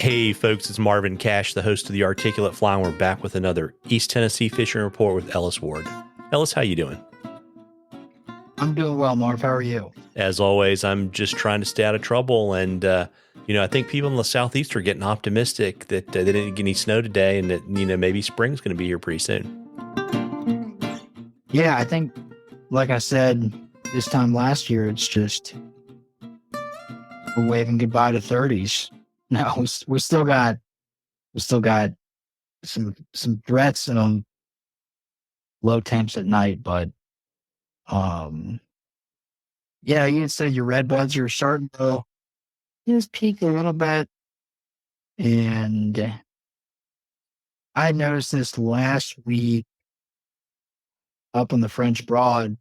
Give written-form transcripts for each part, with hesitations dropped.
Hey folks, it's Marvin Cash, the host of the Articulate Fly, and we're back with another East Tennessee fishing report with Ellis Ward. Ellis, how you doing? I'm doing well, Marv. How are you? As always, I'm just trying to stay out of trouble, and I think people in the southeast are getting optimistic that they didn't get any snow today, and that maybe spring's going to be here pretty soon. Yeah, I think, like I said this time last year, it's just we're waving goodbye to 30s. No, we still got some threats and low temps at night, but yeah, you said your red buds are starting to just peak a little bit, and I noticed this last week up on the French Broad.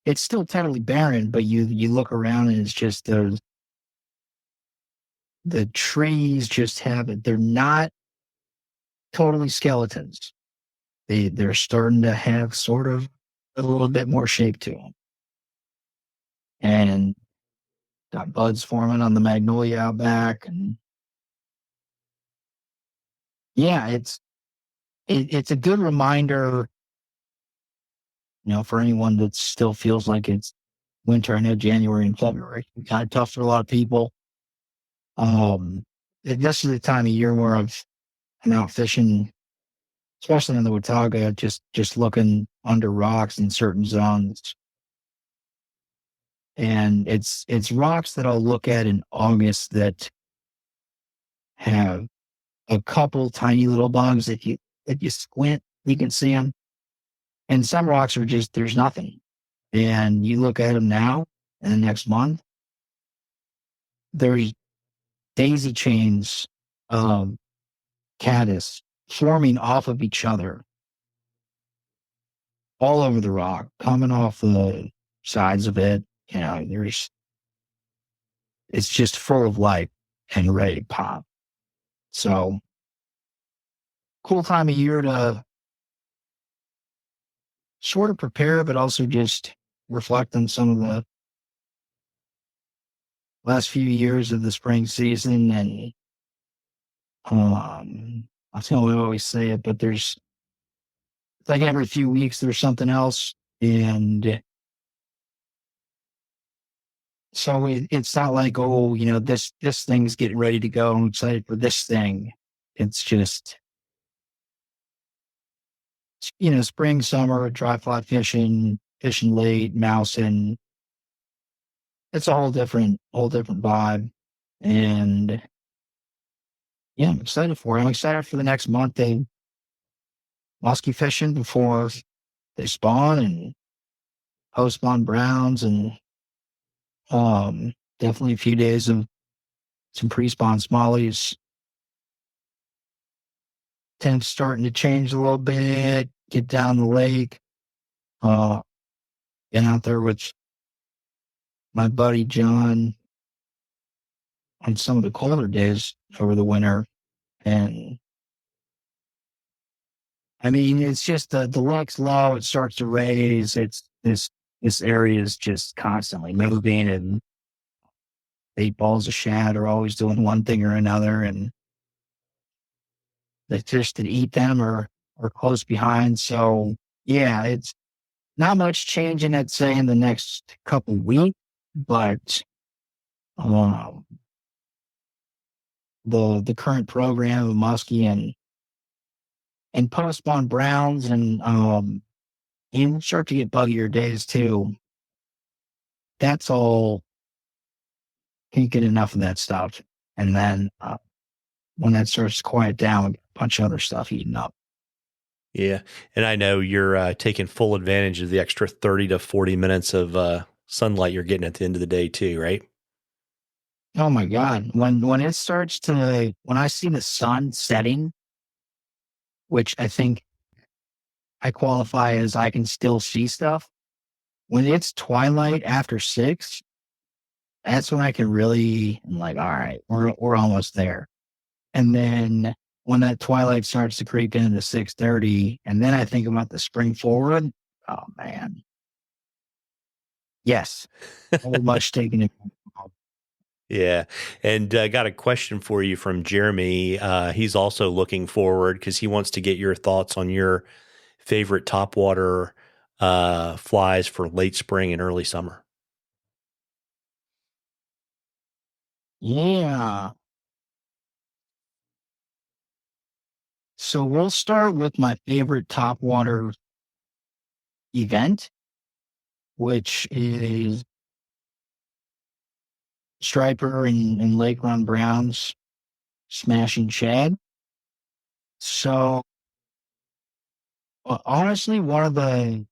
It's still totally barren, but you look around and it's just the trees just have it. They're not totally skeletons. They're starting to have sort of a little bit more shape to them, and got buds forming on the magnolia out back. And yeah, it's a good reminder, for anyone that still feels like it's winter. I know January and February kind of tough for a lot of people. This is the time of year where I'm out fishing, especially in the Watauga, just looking under rocks in certain zones. And it's rocks that I'll look at in August that have a couple tiny little bugs. If you squint, you can see them. And some rocks are just, there's nothing. And you look at them now, and the next month, there's daisy chains of caddis forming off of each other all over the rock, coming off the sides of it. It's just full of life and ready to pop. So cool time of year to sort of prepare, but also just reflect on some of the last few years of the spring season. And I feel we always say it, but it's like every few weeks there's something else. And so it's not like, this thing's getting ready to go. I'm excited for this thing. It's just, spring, summer, dry fly fishing late, mousing. It's a whole different vibe. And yeah, I'm excited for it. I'm excited for the next month. They musky fishing before they spawn, and post spawn browns, and definitely a few days of some pre-spawn smallies. Temps starting to change a little bit, get down the lake. Get out there with my buddy John on some of the colder days over the winter. And I mean, it's just the lake's low, it starts to raise. It's this area is just constantly moving, and 8 balls of shad are always doing one thing or another, and the fish that eat them are close behind. So yeah, it's not much changing, I'd say, in the next couple weeks, but the current program of musky and post spawn browns, and you start to get buggier days too. That's all. Can't get enough of that stuff. And then when that starts to quiet down, we get a bunch of other stuff eating up. Yeah. And I know you're taking full advantage of the extra 30 to 40 minutes of sunlight you're getting at the end of the day too, right? Oh my God. When it starts to, when I see the sun setting, which I think I qualify as I can still see stuff, when it's twilight after 6, that's when I can really, I'm like, all right, we're almost there. And then when that twilight starts to creep into 6:30, and then I think about the spring forward, oh man. Yes. So much taken it. Yeah. And I got a question for you from Jeremy. He's also looking forward because he wants to get your thoughts on your favorite topwater flies for late spring and early summer. Yeah. So we'll start with my favorite topwater event, which is striper and lake run browns smashing shad. So honestly, one of the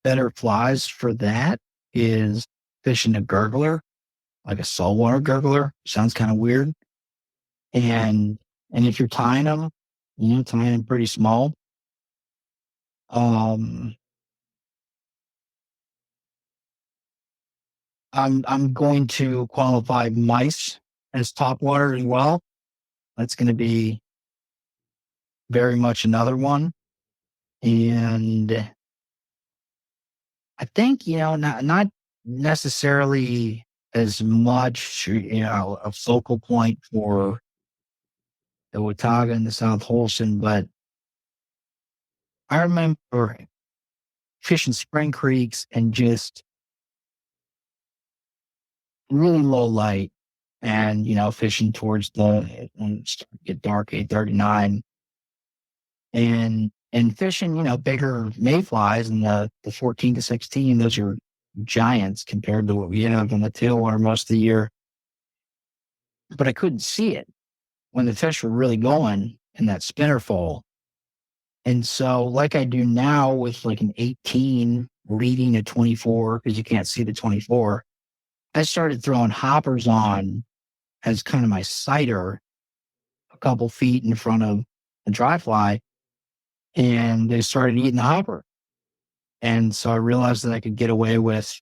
better flies for that is fishing a gurgler, like a saltwater gurgler. Sounds kind of weird. And if you're tying them, tying them pretty small. Um, I'm going to qualify mice as topwater as well. That's going to be very much another one. And I think, not necessarily as much, a focal point for the Watauga and the South Holston, but I remember fishing spring creeks and just really low light and, fishing towards when it started to get dark, 8:39 and fishing, bigger mayflies and the 14 to 16, those are giants compared to what we have on the tailwater most of the year. But I couldn't see it when the fish were really going in that spinner fall. And so, like I do now with like an 18 leading a 24, because you can't see the 24, I started throwing hoppers on as kind of my sighter a couple feet in front of the dry fly, and they started eating the hopper. And so I realized that I could get away with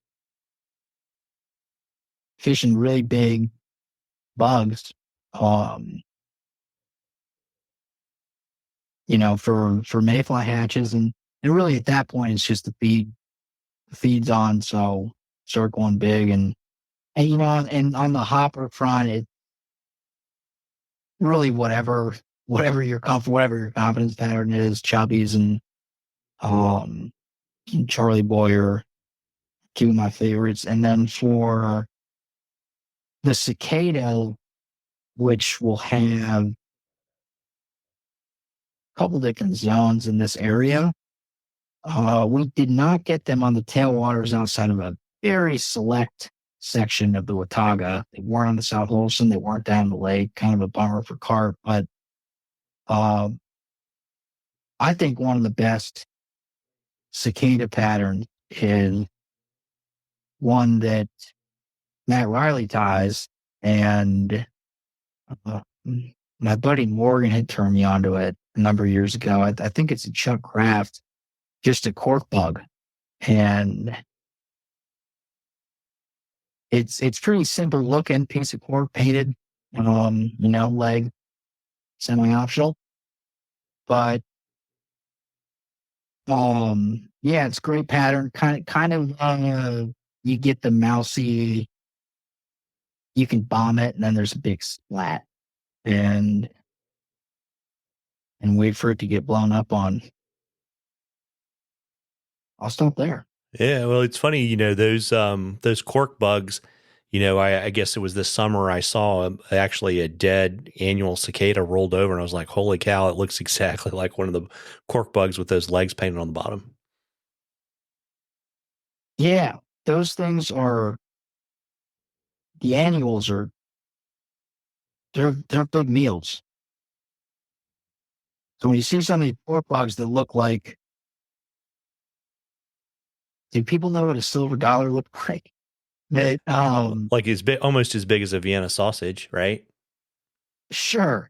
fishing really big bugs, um, for mayfly hatches. And really at that point, it's just the feed's on. So start going big and on the hopper front, it really whatever your comfort, whatever your confidence pattern is, chubbies um, Charlie Boyer, two of my favorites. And then for the cicada, which will have a couple different zones in this area. We did not get them on the tailwaters outside of a very select section of the Watauga. They weren't on the South Holston. They weren't down the lake. Kind of a bummer for carp, but um, I think one of the best cicada patterns is one that Matt Riley ties, and uh, my buddy Morgan had turned me onto it a number of years ago. I think it's a Chuck Craft, just a cork bug, and it's pretty simple looking piece of cork painted, leg semi optional, but yeah, it's great pattern. Kind of, you get the mousy. You can bomb it, and then there's a big splat, and wait for it to get blown up on. I'll stop there. Yeah, well, it's funny, those cork bugs. I guess it was this summer I saw actually a dead annual cicada rolled over, and I was like, "Holy cow!" It looks exactly like one of the cork bugs with those legs painted on the bottom. Yeah, those things are the annuals are they're big meals. So when you see some of these pork bugs that look like, do people know what a silver dollar looks like? That Like it's almost as big as a Vienna sausage, right? sure.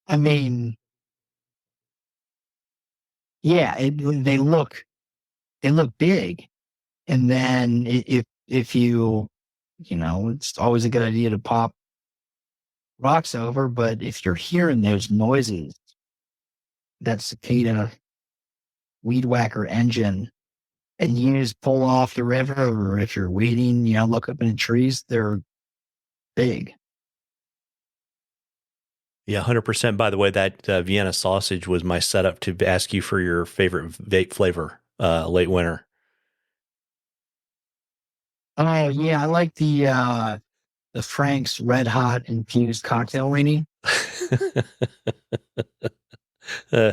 I mean, yeah, they look big, and then if it's always a good idea to pop rocks over, but if you're hearing those noises, that cicada weed whacker engine, and you just pull off the river, or if you're weeding, look up in the trees, big. Yeah, 100%. By the way, that Vienna sausage was my setup to ask you for your favorite vape flavor late winter. Oh yeah, I like the Frank's Red Hot infused cocktail weenie. Uh,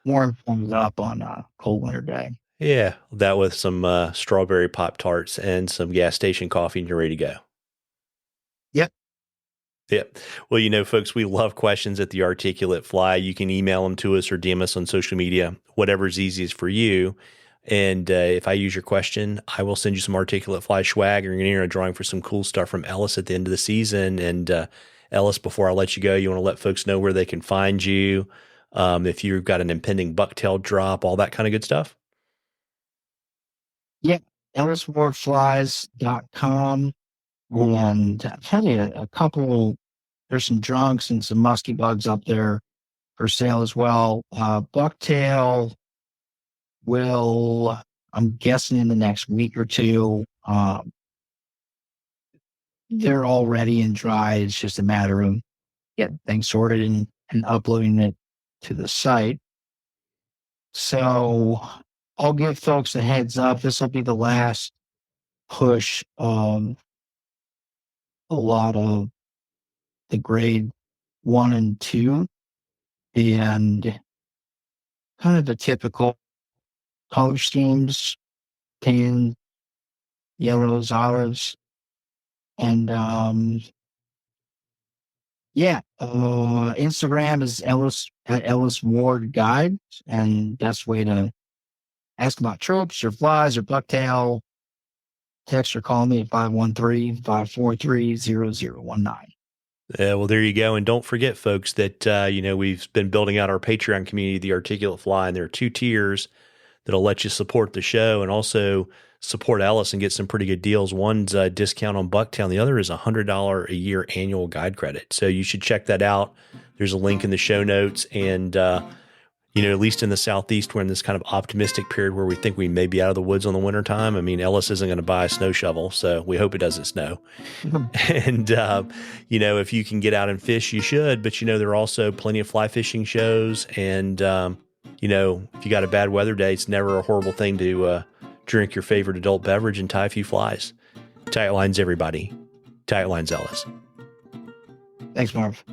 Warms up on a cold winter day. yeah, that with some strawberry Pop Tarts and some gas station coffee, and you're ready to go. Yep. Yep. Well, folks, we love questions at the Articulate Fly. You can email them to us or DM us on social media, whatever's easiest for you. And if I use your question, I will send you some Articulate Fly swag. You're going to enter a drawing for some cool stuff from Ellis at the end of the season. And Ellis, before I let you go, you want to let folks know where they can find you, if you've got an impending bucktail drop, all that kind of good stuff. Yep. elliswardflies.com. And I've had a couple, there's some drunks and some musky bugs up there for sale as well. Bucktail will, I'm guessing in the next week or two, they're all ready and dry. It's just a matter of getting things sorted and uploading it to the site. So I'll give folks a heads up. This will be the last push on a lot of the grade 1 and 2 and kind of the typical color schemes, tan, yellows, olives, and Instagram is Ellis at Ellis Ward Guide, and that's the way to ask about tropes or flies or bucktail. Text or call me at 513-543-0019. Yeah, well, there you go. And don't forget, folks, that, we've been building out our Patreon community, The Articulate Fly, and there are 2 tiers that'll let you support the show and also support Ellis and get some pretty good deals. One's a discount on bucktail, and the other is $100 a year annual guide credit. So you should check that out. There's a link in the show notes. And, at least in the Southeast, we're in this kind of optimistic period where we think we may be out of the woods on the wintertime. I mean, Ellis isn't going to buy a snow shovel, so we hope it doesn't snow. And, if you can get out and fish, you should. But, there are also plenty of fly fishing shows. And, if you got a bad weather day, it's never a horrible thing to drink your favorite adult beverage and tie a few flies. Tight lines, everybody. Tight lines, Ellis. Thanks, Marv.